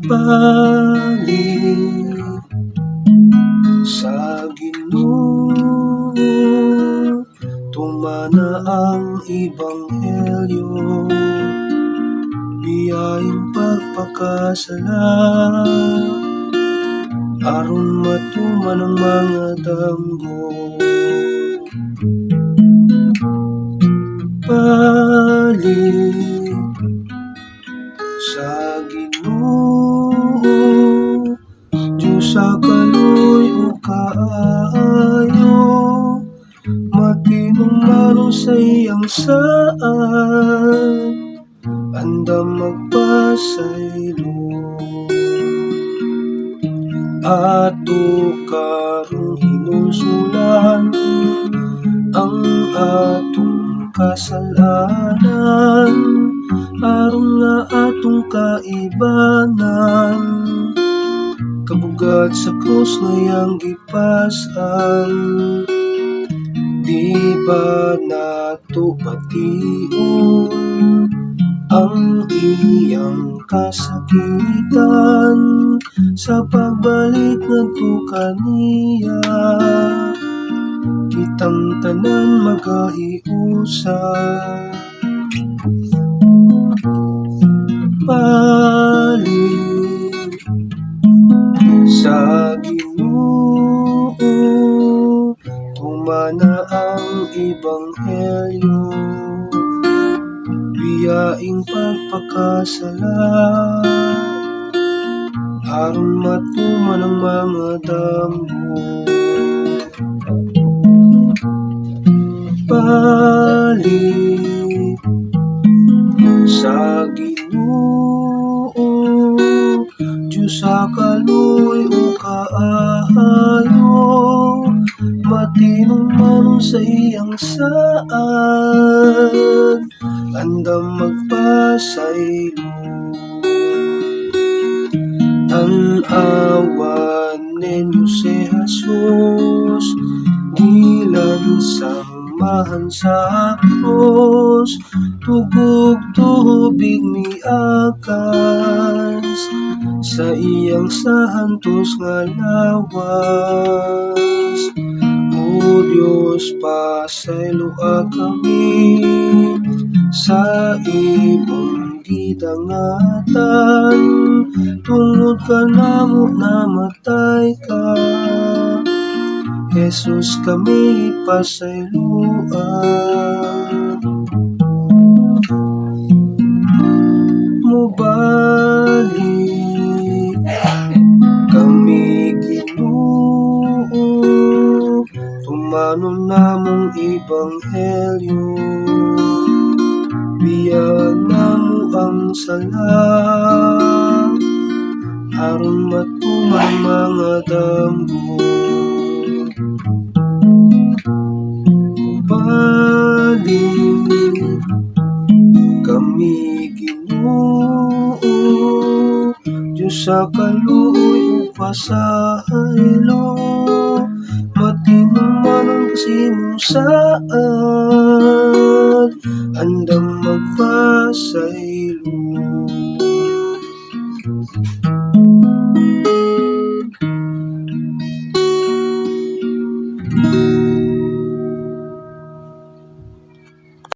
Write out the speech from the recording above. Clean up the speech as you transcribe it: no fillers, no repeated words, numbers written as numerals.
Balik sa Ginoo, tumana ang Ebanghelyo, biyayang pagpakasala, aron matuman ang mga damgo. Balik sa Ginoo, Diyos sa kaluoy o kaayo, matinong lalo sa iyang saan, andam magpasaylo. Ato karong hinusulan ang atong kasalanan, aron nga atong kaibanan, kabugat sa krus ngayang gipasan. Di ba nato bation ang iyang kasakitan, sa pagbalik ngadto kaniya, kitang tanan magahiusa. Balik sa Ginoo, tumana ang Ebanghelyo, biyaing pagpakasala, aron matuman ang mga damgo. Balik sa Ginoo, Diyos sa kaluoy o kaayo, matinong manong sa iyang saan, andam magpasaylo. Tan-awan ninyo si Jesus, gilan samahan sa krus, tugog tubig miagas, sa iyang sahantos nga lawas. O Diyos, pasaylo kami sa imong gidangatan, tungod ka namo namatay ka, Jesus kami pasayloan. Mubalik kami Ginoo, tumanon namong Ebanghelyo, biyan namo ang sala, aron matuman mga damgo. Balik kami Ginoo, Diyos sa kaluoy o pasaylo, matinong manong kasimusaan, andam magpasaylo.